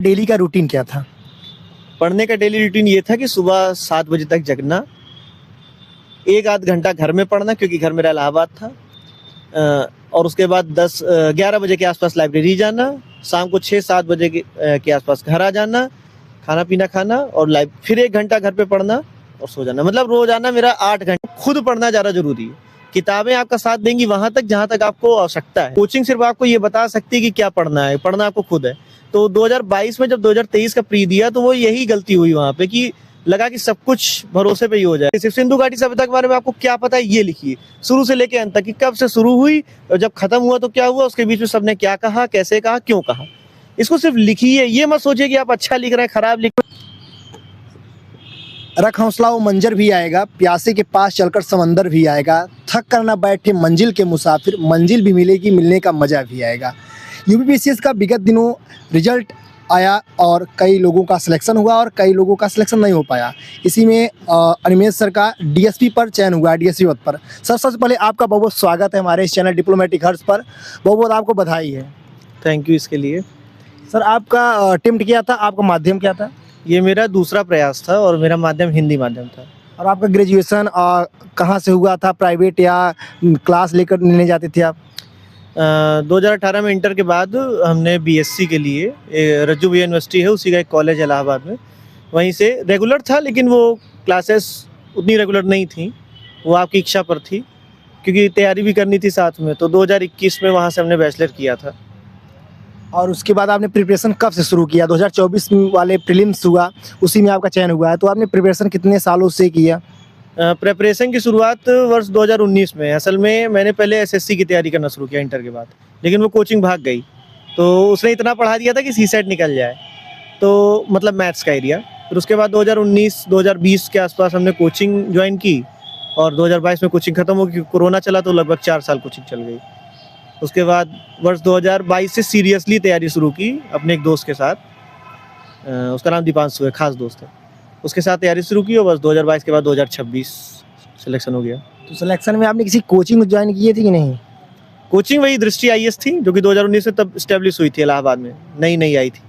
Daily का routine क्या था? पढ़ने का डेली रूटीन ये था कि सुबह 7 बजे तक जगना, एक आध घंटा घर में पढ़ना क्योंकि घर मेरा इलाहाबाद था, और उसके बाद 11 बजे के आसपास लाइब्रेरी जाना, शाम को 6-7 बजे के आसपास घर आ जाना, खाना पीना खाना और फिर 1 घंटा घर पे पढ़ना और सो जाना। मतलब रोजाना मेरा 8 घंटे। खुद पढ़ना ज़्यादा जरूरी है। किताबें आपका साथ देंगी वहां तक जहां तक आपको आवश्यकता है। कोचिंग सिर्फ आपको ये बता सकती है कि क्या पढ़ना है, पढ़ना आपको खुद है। तो 2022 में जब 2023 का प्री दिया तो वो यही गलती हुई वहां पे कि लगा कि सब कुछ भरोसे पे ही हो जाए। सिर्फ सिंधु घाटी सभ्यता के बारे में आपको क्या पता है ये लिखिए, शुरू से लेके अंत तक कि कब से शुरू हुई और जब खत्म हुआ तो क्या हुआ, उसके बीच में सबने क्या कहा, कैसे कहा, क्यों कहा। इसको सिर्फ लिखिए, ये मत सोचिए कि आप अच्छा लिख रहे हैं, खराब लिख रहे हैं। रख हौसला वो मंजर भी आएगा, प्यासे के पास चलकर समंदर भी आएगा, थक कर ना बैठे मंजिल के मुसाफिर, मंजिल भी मिलेगी, मिलने का मजा भी आएगा। यूपीपीसीएस का विगत दिनों रिजल्ट आया और कई लोगों का सिलेक्शन हुआ और कई लोगों का सिलेक्शन नहीं हो पाया। इसी में अनिमेश सर का डीएसपी पर चयन हुआ, डीएसपी पद पर। सर सबसे पहले आपका बहुत बहुत स्वागत है हमारे इस चैनल डिप्लोमेटिक हर्ट्स पर। बहुत बहुत आपको बधाई है। थैंक यू इसके लिए। सर आपका अटेम्प्ट क्या था, आपका माध्यम क्या था? ये मेरा दूसरा प्रयास था और मेरा माध्यम हिंदी माध्यम था। और आपका ग्रेजुएशन कहाँ से हुआ था, प्राइवेट या क्लास लेकर लेने जाते थे आप? 2018 में इंटर के बाद हमने बीएससी के लिए रज्जू भैया यूनिवर्सिटी है, उसी का एक कॉलेज है इलाहाबाद में, वहीं से रेगुलर था, लेकिन वो क्लासेस उतनी रेगुलर नहीं थी, वो आपकी इच्छा पर थी क्योंकि तैयारी भी करनी थी साथ में। तो 2021 में वहाँ से हमने बैचलर किया था। और उसके बाद आपने प्रिपरेशन कब से शुरू किया? 2024 वाले प्रीलिम्स हुआ, उसी में आपका चयन हुआ है, तो आपने प्रिपरेशन कितने सालों से किया? प्रिपरेशन की शुरुआत वर्ष 2019 में। असल में मैंने पहले एसएससी की तैयारी करना शुरू किया इंटर के बाद, लेकिन वो कोचिंग भाग गई, तो उसने इतना पढ़ा दिया था कि सीसेट निकल जाए, तो मतलब मैथ्स का एरिया। फिर उसके बाद 2019-2020 के आसपास हमने कोचिंग ज्वाइन की और 2022 में कोचिंग खत्म हो गई, कोरोना चला तो लगभग 4 साल कोचिंग चल गई। उसके बाद वर्ष 2022 से सीरियसली तैयारी शुरू की अपने एक दोस्त के साथ, उसका नाम दीपांशु है, खास दोस्त है, उसके साथ तैयारी शुरू की और बस 2022 के बाद 2026 सिलेक्शन हो गया। तो सिलेक्शन में आपने किसी कोचिंग ज्वाइन किए थे कि नहीं? कोचिंग वही दृष्टि आईएएस थी, जो कि 2019 में तब स्टेब्लिश हुई थी, इलाहाबाद में नई आई थी,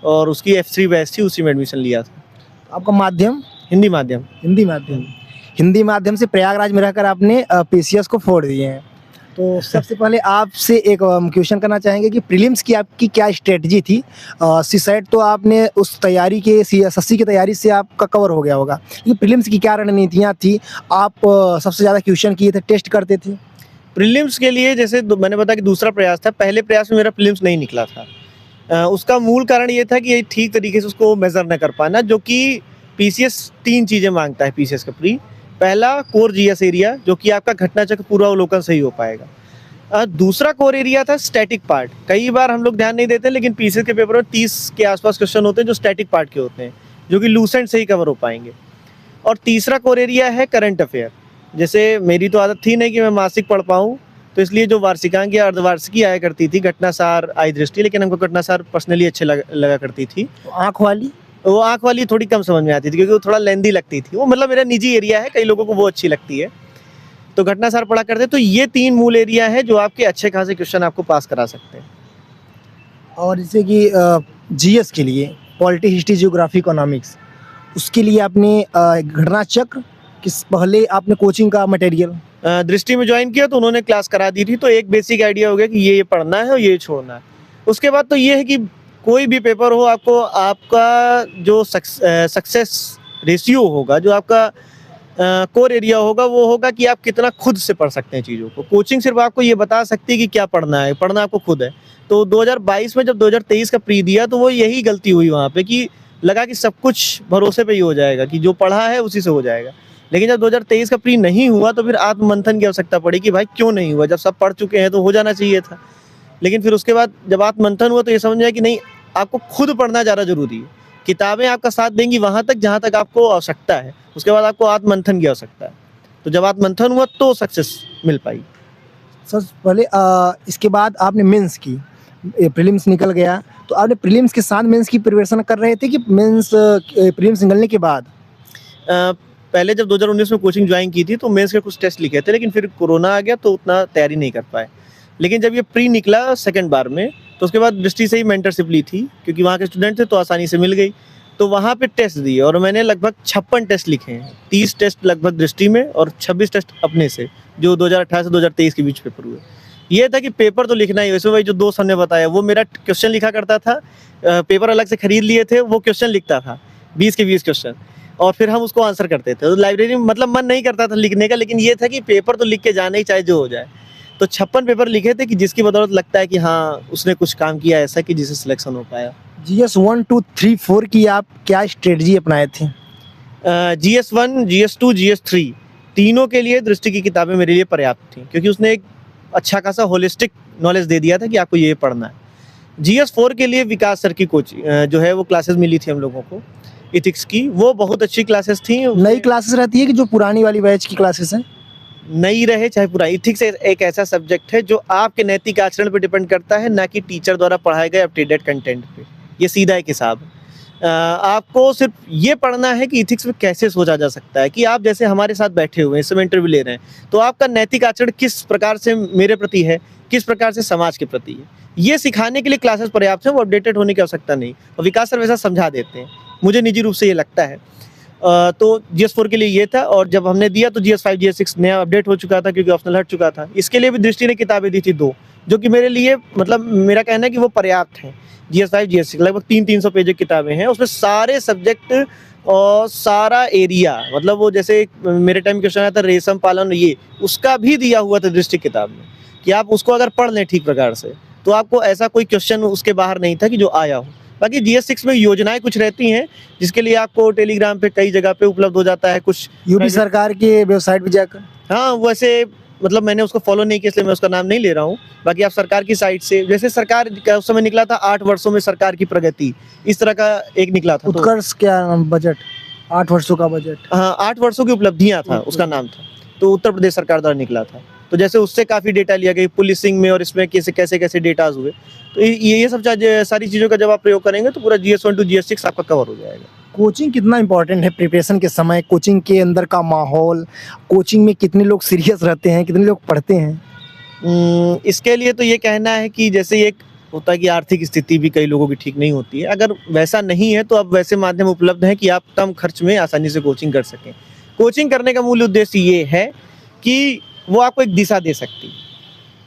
और उसकी F3 बैच थी, उसी में एडमिशन लिया था। तो आपका माध्यम? हिंदी माध्यम। हिंदी माध्यम से प्रयागराज में रहकर आपने पीसीएस को फोड़ दिए हैं। तो सबसे पहले आपसे एक क्वेश्चन करना चाहेंगे कि प्रीलिम्स की आपकी क्या स्ट्रेटजी थी? सीसेट तो आपने उस तैयारी के एसएससी की तैयारी से आपका कवर हो गया होगा, लेकिन प्रीलिम्स की क्या रणनीतियाँ थी? आप सबसे ज़्यादा क्वेश्चन किए थे, टेस्ट करते थे? प्रीलिम्स के लिए जैसे मैंने बताया कि दूसरा प्रयास था, पहले प्रयास में मेरा प्रीलिम्स नहीं निकला था। उसका मूल कारण ये था कि ठीक तरीके से उसको मेजर न कर पाना, जो कि पीसीएस 3 चीज़ें मांगता है पीसीएस का प्री। पहला कोर जीएस एरिया, जो कि आपका घटना चक्र पूरा अवलोकन सही हो पाएगा। दूसरा कोर एरिया था स्टैटिक पार्ट। कई बार हम लोग ध्यान नहीं देते, लेकिन पीसीएस के पेपर में 30 के आसपास क्वेश्चन होते हैं जो स्टैटिक पार्ट के होते हैं, जो कि लूसेंट से ही कवर हो पाएंगे। और तीसरा कोर एरिया है करंट अफेयर। जैसे मेरी तो आदत थी नहीं कि मैं मासिक पढ़ पाऊँ, तो इसलिए जो वार्षिकांक या अर्धवार्षिकी आया करती थी, घटनासार, आई दृष्टि, लेकिन हमको घटनासार पर्सनली अच्छे लगा करती थी। वो आँख वाली थोड़ी कम समझ में आती थी क्योंकि वो थोड़ा लेंदी लगती थी। वो मतलब मेरा निजी एरिया है, कई लोगों को वो अच्छी लगती है, तो घटनासार पढ़ा करते। तो ये 3 मूल एरिया है जो आपके अच्छे खासे क्वेश्चन आपको पास करा सकते हैं। और जैसे कि जीएस के लिए पॉलिटी, हिस्ट्री, जियोग्राफी, इकोनॉमिक्स, उसके लिए आपने घटना चक्र किस पहले आपने कोचिंग का मटेरियल दृष्टि में ज्वाइन किया तो उन्होंने क्लास करा दी थी, तो एक बेसिक आइडिया हो गया कि ये पढ़ना है और ये छोड़ना है। उसके बाद तो ये है कि कोई भी पेपर हो, आपको आपका जो सक्सेस रेशियो होगा, जो आपका कोर एरिया होगा, वो होगा कि आप कितना खुद से पढ़ सकते हैं चीज़ों को। कोचिंग सिर्फ आपको ये बता सकती है कि क्या पढ़ना है, पढ़ना आपको खुद है। तो 2022 में जब 2023 का प्री दिया तो वो यही गलती हुई वहाँ पे कि लगा कि सब कुछ भरोसे पे ही हो जाएगा, कि जो पढ़ा है उसी से हो जाएगा। लेकिन जब 2023 का प्री नहीं हुआ तो फिर आत्ममंथन की आवश्यकता पड़ी कि भाई क्यों नहीं हुआ, जब सब पढ़ चुके हैं तो हो जाना चाहिए था। लेकिन फिर उसके बाद जब आत्ममंथन हुआ तो ये समझ आया कि नहीं, आपको खुद पढ़ना ज़्यादा जरूरी है। किताबें आपका साथ देंगी वहां तक जहां तक आपको आवश्यकता है, उसके बाद आपको आत्ममंथन की आवश्यकता है। तो जब आत्ममंथन हुआ तो सक्सेस मिल पाई। सर पहले इसके बाद आपने मेंस की, प्रीलिम्स निकल गया, तो आपने प्रीलिम्स के साथ मेंस की प्रिपरेशन कर रहे थे कि मेंस प्रीलिम्स निकलने के बाद? पहले जब 2019 में कोचिंग ज्वाइन की थी तो मेंस के कुछ टेस्ट लिखे थे, लेकिन फिर कोरोना आ गया तो उतना तैयारी नहीं कर पाए। लेकिन जब ये प्री निकला सेकंड बार में, तो उसके बाद दृष्टि से ही मेंटरशिप ली थी, क्योंकि वहाँ के स्टूडेंट थे तो आसानी से मिल गई। तो वहाँ पे टेस्ट दिए और मैंने लगभग 56 टेस्ट लिखे हैं। 30 टेस्ट लगभग दृष्टि में और 26 टेस्ट अपने से, जो 2018 से 2023 के बीच पेपर हुए। ये था कि पेपर तो लिखना ही, वैसे भाई जो दोस्त हमने बताया वो मेरा क्वेश्चन लिखा करता था, पेपर अलग से खरीद लिए थे, वो क्वेश्चन लिखता था 20 के 20 क्वेश्चन, और फिर हम उसको आंसर करते थे। तो लाइब्रेरी में मतलब मन नहीं करता था लिखने का, लेकिन ये था कि पेपर तो लिख के जाना ही, चाहे जो हो जाए। तो 56 पेपर लिखे थे कि जिसकी बदौलत लगता है कि हाँ उसने कुछ काम किया ऐसा कि जिससे सिलेक्शन हो पाया। GS 1, 2, 3, 4 की आप क्या स्ट्रेटजी अपनाए थे? GS 1, GS 2, GS 3 तीनों के लिए दृष्टि की किताबें मेरे लिए पर्याप्त थी, क्योंकि उसने एक अच्छा खासा होलिस्टिक नॉलेज दे दिया था कि आपको ये पढ़ना है। GS 4 के लिए विकास सर की कोचिंग जो है वो क्लासेस मिली थी हम लोगों को इथिक्स की, वो बहुत अच्छी क्लासेस थी। नई क्लासेस रहती है कि जो पुरानी वाली बैच की क्लासेस हैं? नई रहे चाहे पुरानी, इथिक्स एक ऐसा सब्जेक्ट है जो आपके नैतिक आचरण पर डिपेंड करता है, ना कि टीचर द्वारा पढ़ाए गए अप टू डेट कंटेंट पे। ये सीधा एक हिसाब है। आपको सिर्फ ये पढ़ना है कि इथिक्स में कैसे सोचा जा सकता है, कि आप जैसे हमारे साथ बैठे हुए हैं, इस समय इंटरव्यू ले रहे हैं, तो आपका नैतिक आचरण किस प्रकार से मेरे प्रति है, किस प्रकार से समाज के प्रति है। ये सिखाने के लिए क्लासेस पर्याप्त है, वो अपडेटेड होने की आवश्यकता नहीं। और विकास सर वैसा समझा देते हैं, मुझे निजी रूप से ये लगता है। तो GS 4 के लिए ये था, और जब हमने दिया तो GS 5, GS 6 नया अपडेट हो चुका था, क्योंकि ऑप्शनल हट चुका था। इसके लिए भी दृष्टि ने किताबें दी थी 2, जो कि मेरे लिए मतलब मेरा कहना है कि वो पर्याप्त हैं। GS 5, GS 6 लगभग 300 पेज की किताबें हैं, उसमें सारे सब्जेक्ट और सारा एरिया, मतलब वो जैसे मेरे टाइम क्वेश्चन आया था रेशम पालन, ये उसका भी दिया हुआ था दृष्टि किताब में, कि आप उसको अगर पढ़ लें ठीक प्रकार से तो आपको ऐसा कोई क्वेश्चन उसके बाहर नहीं था कि जो आया हो। बाकी GS 6 में योजनाएं कुछ रहती हैं, जिसके लिए आपको टेलीग्राम पे कई जगह पे उपलब्ध हो जाता है कुछ यूपी सरकार के वेबसाइट पे जाकर? हाँ, वैसे मतलब मैंने उसको फॉलो नहीं किया, इसलिए मैं उसका नाम नहीं ले रहा हूँ। बाकी आप सरकार की साइट से, जैसे सरकार का उस समय निकला था 8 वर्षों में सरकार की प्रगति, इस तरह का एक निकला था। उत्कर्ष क्या बजट, 8 वर्षों का बजट? हाँ, 8 वर्षों की उपलब्धियां था उसका नाम था, तो उत्तर प्रदेश सरकार द्वारा निकला था। तो जैसे उससे काफ़ी डेटा लिया गया पुलिसिंग में, और इसमें कैसे कैसे डेटाज हुए, तो ये सब सारी चीज़ों का जब आप प्रयोग करेंगे तो पूरा GS 1 to GS 6 आपका कवर हो जाएगा। कोचिंग कितना इम्पोर्टेंट है प्रिपरेशन के समय? कोचिंग के अंदर का माहौल, कोचिंग में कितने लोग सीरियस रहते हैं, कितने लोग पढ़ते हैं? इसके लिए तो ये कहना है कि जैसे एक होता है कि आर्थिक स्थिति भी कई लोगों की ठीक नहीं होती है, अगर वैसा नहीं है तो अब वैसे माध्यम उपलब्ध हैं कि आप कम खर्च में आसानी से कोचिंग कर सकें। कोचिंग करने का मूल उद्देश्य ये है कि वो आपको एक दिशा दे सकती है,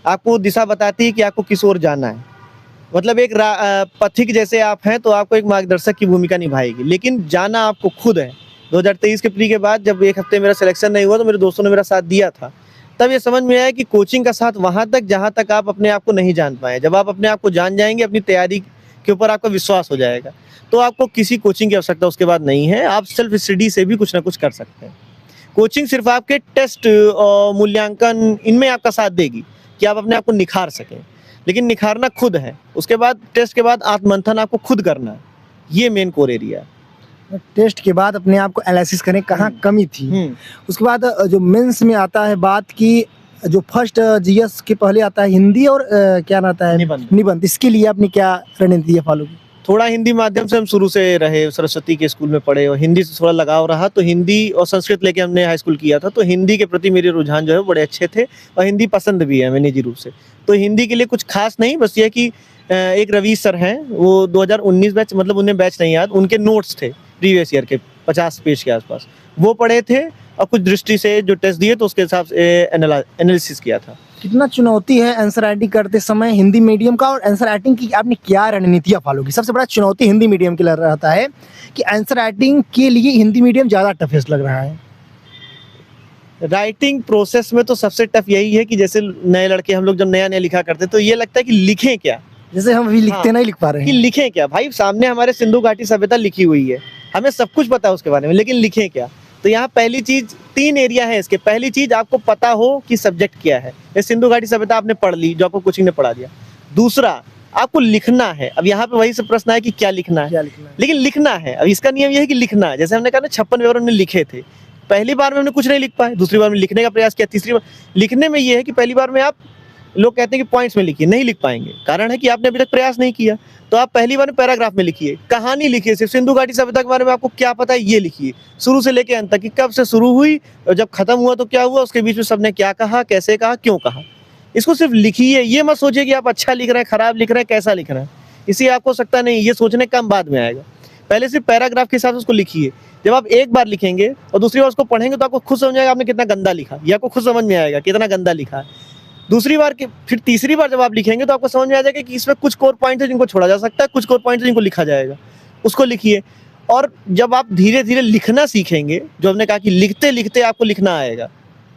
आपको दिशा बताती है कि आपको किस ओर जाना है। मतलब एक पथिक जैसे आप हैं तो आपको एक मार्गदर्शक की भूमिका निभाएगी, लेकिन जाना आपको खुद है। 2023 के प्री के बाद जब एक हफ्ते मेरा सिलेक्शन नहीं हुआ तो मेरे दोस्तों ने मेरा साथ दिया था, तब ये समझ में आया कि कोचिंग का साथ वहाँ तक जहाँ तक आप अपने आप को नहीं जान पाए। जब आप अपने आप को जान जाएंगे, अपनी तैयारी के ऊपर आपका विश्वास हो जाएगा, तो आपको किसी कोचिंग की आवश्यकता उसके बाद नहीं है। आप सेल्फ स्टडी से भी कुछ ना कुछ कर सकते हैं। कोचिंग सिर्फ आपके टेस्ट और मूल्यांकन इनमें आपका साथ देगी कि आप अपने आप को निखार सकें, लेकिन निखारना खुद है। उसके बाद टेस्ट के बाद आत्ममंथन आपको खुद करना है, ये मेन कोर एरिया है। टेस्ट के बाद अपने आप को एनालिसिस करें कहाँ कमी थी। उसके बाद जो मेंस में आता है बात की, जो फर्स्ट GS के पहले आता है हिंदी और क्या आता है निबंध, इसके लिए आपने क्या रणनीति फॉलो की? थोड़ा हिंदी माध्यम से हम शुरू से रहे, सरस्वती के स्कूल में पढ़े और हिंदी से थोड़ा लगाव रहा, तो हिंदी और संस्कृत लेके हमने हाई स्कूल किया था, तो हिंदी के प्रति मेरे रुझान जो है बड़े अच्छे थे और हिंदी पसंद भी है मैं निजी रूप से। तो हिंदी के लिए कुछ खास नहीं, बस ये कि एक रवीश सर हैं, वो 2019 बैच, मतलब उन्हें बैच नहीं याद, उनके नोट्स थे प्रीवियस ईयर के 50 पेज के आसपास, वो पढ़े थे और कुछ दृष्टि से जो टेस्ट दिए तो उसके हिसाब से एनालिसिस किया था। कितना चुनौती है आंसर राइटिंग करते समय हिंदी मीडियम का, और आंसर राइटिंग की आपने क्या रणनीतियाँ फॉलो की? सबसे बड़ा चुनौती हिंदी मीडियम के लिए रहता है कि आंसर राइटिंग के लिए हिंदी मीडियम ज़्यादा टफेस्ट लग रहा है। राइटिंग प्रोसेस में तो सबसे टफ यही है कि जैसे नए लड़के हम लोग जब नया नया लिखा करते तो ये लगता है कि लिखें क्या, जैसे हम अभी लिखते नहीं लिख पा रहे कि हैं। लिखें क्या। भाई सामने हमारे सिंधु घाटी सभ्यता लिखी हुई है, हमें सब कुछ पता है उसके बारे में, लेकिन लिखें क्या। तो यहाँ पहली चीज, 3 एरिया है इसके। पहली चीज आपको पता हो कि सब्जेक्ट क्या है। ये सिंधु घाटी सभ्यता आपने पढ़ ली, जो आपको कोचिंग ने पढ़ा दिया। दूसरा, आपको लिखना है। अब यहाँ पे वही से प्रश्न है कि क्या लिखना है, लेकिन लिखना है। अब इसका नियम यह है कि लिखना है। जैसे हमने कहा ना 56 पेपर हमने लिखे थे, पहली बार में हमने कुछ नहीं लिख पाए, दूसरी बार में लिखने का प्रयास किया, तीसरी बार लिखने में ये है कि पहली बार में आप, लोग कहते हैं कि पॉइंट्स में लिखिए, नहीं लिख पाएंगे। कारण है कि आपने अभी तक प्रयास नहीं किया। तो आप पहली बार में पैराग्राफ में लिखिए, कहानी लिखिए, सिर्फ सिंधु घाटी सभ्यता के बारे में आपको क्या पता है ये लिखिए, शुरू से लेके अंत तक कि कब से शुरू हुई और जब खत्म हुआ तो क्या हुआ, उसके बीच में सबने क्या कहा, कैसे कहा, क्यों कहा। इसको सिर्फ लिखिए, ये मत सोचिए कि आप अच्छा लिख रहे हैं, खराब लिख रहे हैं, कैसा लिख रहे हैं, इसी आपको सकता नहीं, ये सोचने का काम बाद में आएगा। पहले सिर्फ पैराग्राफ के हिसाब से उसको लिखिए। जब आप एक बार लिखेंगे और दूसरी बार उसको पढ़ेंगे तो आपको खुद समझ आएगा आपने कितना गंदा लिखा, ये आपको खुद समझ में आएगा कितना गंदा लिखा है। दूसरी बार के फिर तीसरी बार जब आप लिखेंगे तो आपको समझ में आ जाएगा कि इसमें कुछ कोर पॉइंट है जिनको छोड़ा जा सकता है, कुछ कोर पॉइंट है जिनको लिखा जाएगा, उसको लिखिए। और जब आप धीरे धीरे लिखना सीखेंगे, जो हमने कहा कि लिखते लिखते आपको लिखना आएगा,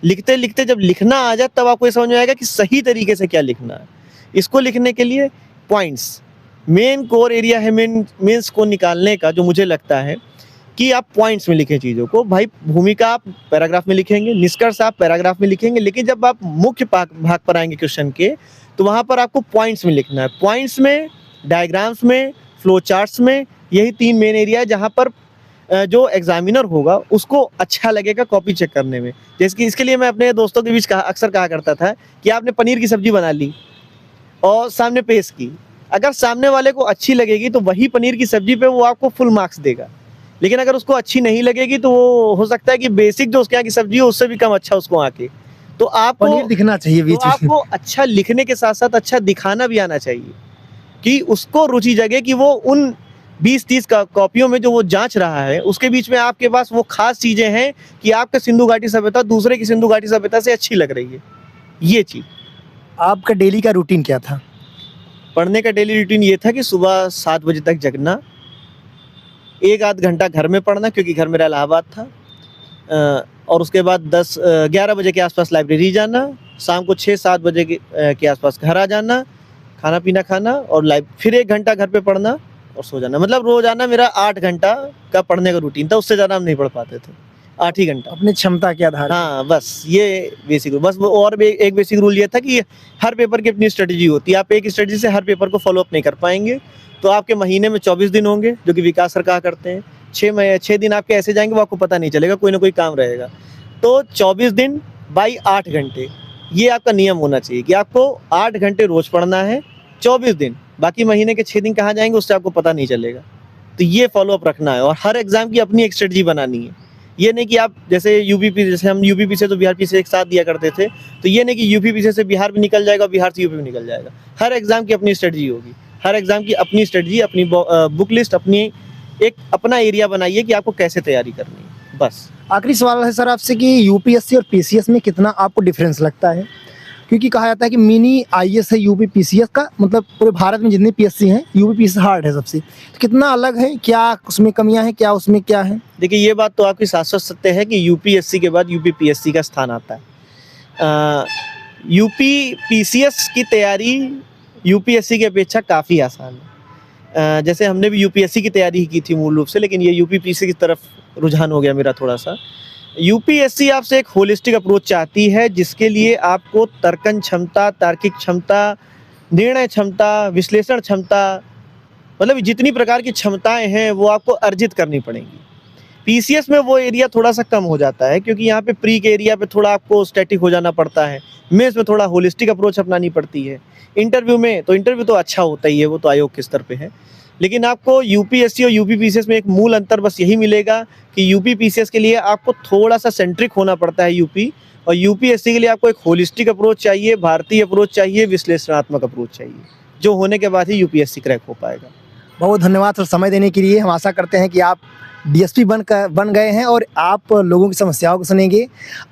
लिखते लिखते जब लिखना आ जाए तब आपको ये समझ में आएगा कि सही तरीके से क्या लिखना है। इसको लिखने के लिए पॉइंट्स, मेन कोर एरिया है मेंस को निकालने का, जो मुझे लगता है कि आप पॉइंट्स में लिखें चीज़ों को। भाई भूमिका आप पैराग्राफ में लिखेंगे, निष्कर्ष आप पैराग्राफ में लिखेंगे, लेकिन जब आप मुख्य भाग पर आएंगे क्वेश्चन के तो वहाँ पर आपको पॉइंट्स में लिखना है। पॉइंट्स में, डायग्राम्स में, फ्लो चार्ट्स में, यही 3 मेन एरिया है जहाँ पर जो एग्जामिनर होगा उसको अच्छा लगेगा कॉपी चेक करने में। जैसे कि इसके लिए मैं अपने दोस्तों के बीच अक्सर कहा करता था कि आपने पनीर की सब्जी बना ली और सामने पेश की, अगर सामने वाले को अच्छी लगेगी तो वही पनीर की सब्जी पे वो आपको फुल मार्क्स देगा, लेकिन अगर उसको अच्छी नहीं लगेगी तो वो हो सकता है कि बेसिक जो उसके यहाँ की सब्जी है उससे भी कम अच्छा उसको आके। तो आपको दिखना चाहिए बीच में। आपको अच्छा लिखने के साथ साथ अच्छा दिखाना भी आना चाहिए कि उसको रुचि जगे कि वो उन 20-30 कॉपियों में जो वो जांच रहा है उसके बीच में आपके पास वो खास चीजें हैं कि आपका सिंधु घाटी सभ्यता दूसरे की सिंधु घाटी सभ्यता से अच्छी लग रही है। ये चीज। आपका डेली का रूटीन क्या था? पढ़ने का डेली रूटीन ये था कि सुबह 7 बजे तक जगना, 1-8 घंटा घर में पढ़ना क्योंकि घर मेरा इलाहाबाद था, और उसके बाद 10-11 बजे के आसपास लाइब्रेरी जाना, शाम को 6-7 बजे के आसपास घर आ जाना, खाना पीना खाना और फिर 1 घंटा घर पे पढ़ना और सो जाना। मतलब रोजाना मेरा 8 घंटा का पढ़ने का रूटीन था, उससे ज़्यादा हम नहीं पढ़ पाते थे, 8 ही घंटा अपनी क्षमता के आधार। हाँ बस ये बेसिक रूल। बस और एक बेसिक रूल ये था कि हर पेपर की अपनी स्ट्रेटजी होती है, आप एक स्ट्रेटजी से हर पेपर को फॉलो अप नहीं कर पाएंगे। तो आपके महीने में 24 दिन होंगे जो कि विकास सर कहा करते हैं, 6 दिन आपके ऐसे जाएंगे वो आपको पता नहीं चलेगा, कोई ना कोई काम रहेगा। तो 24 दिन बाई 8 घंटे, ये आपका नियम होना चाहिए कि आपको 8 घंटे रोज पढ़ना है 24 दिन, बाकी महीने के 6 दिन कहाँ जाएंगे उससे आपको पता नहीं चलेगा। तो ये फॉलो अप रखना है और हर एग्जाम की अपनी एक स्ट्रेटजी बनानी है। ये नहीं कि आप जैसे हम यूपी से तो बिहार पी से एक साथ दिया करते थे, तो ये नहीं कि यूपी पी से बिहार भी निकल जाएगा, बिहार से यूपी भी निकल जाएगा। हर एग्जाम की अपनी स्ट्रेटजी होगी, हर एग्जाम की अपनी स्ट्रेटजी, अपनी बुक लिस्ट, अपनी एक अपना एरिया बनाइए कि आपको कैसे तैयारी करनी है। बस आखिरी सवाल है सर आपसे कि यूपीएससी और पीसीएस में कितना आपको डिफरेंस लगता है? क्योंकि कहा जाता है कि मिनी आईएएस है यूपी पीसीएस का, मतलब पूरे भारत में जितने पीएससी हैं यूपी पीसीएस हार्ड है सबसे, तो कितना अलग है, क्या उसमें कमियां हैं, क्या उसमें क्या है? देखिए ये बात तो आपकी शाश्वत सत्य है कि यूपीएससी के बाद यूपी पीएससी का स्थान आता है। यूपी पीसीएस की तैयारी यूपीएससी की अपेक्षा काफ़ी आसान है। जैसे हमने भी यूपीएससी की तैयारी ही की थी मूल रूप से, लेकिन ये यूपी पीसी की तरफ रुझान हो गया मेरा थोड़ा सा। यूपीएससी आपसे एक होलिस्टिक अप्रोच चाहती है जिसके लिए आपको तर्कन क्षमता, तार्किक क्षमता, निर्णय क्षमता, विश्लेषण क्षमता, मतलब जितनी प्रकार की क्षमताएं हैं वो आपको अर्जित करनी पड़ेंगी। पीसीएस में वो एरिया थोड़ा सा कम हो जाता है क्योंकि यहाँ पे प्री के एरिया पे थोड़ा आपको स्टैटिक हो जाना पड़ता है, मेंस में थोड़ा होलिस्टिक अप्रोच अपनानी पड़ती है। इंटरव्यू तो अच्छा होता ही है, वो तो आयोग के स्तर पे है, लेकिन आपको यूपीएससी और यूपी पीसीएस में एक मूल अंतर बस यही मिलेगा कि यूपी पीसीएस के लिए आपको थोड़ा सा सेंट्रिक होना पड़ता है यूपी, और यूपीएससी के लिए आपको एक होलिस्टिक अप्रोच चाहिए, भारतीय अप्रोच चाहिए, विश्लेषणात्मक अप्रोच चाहिए, जो होने के बाद ही यूपीएससी क्रैक हो पाएगा। बहुत धन्यवाद सर समय देने के लिए। हम आशा करते हैं कि आप डीएसपी बन गए हैं और आप लोगों की समस्याओं को सुनेंगे,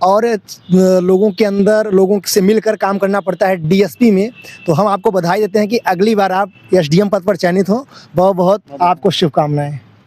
और लोगों के अंदर लोगों से मिलकर काम करना पड़ता है डीएसपी में। तो हम आपको बधाई देते हैं कि अगली बार आप एसडीएम पद पर चयनित हो। बहुत बहुत आपको शुभकामनाएं।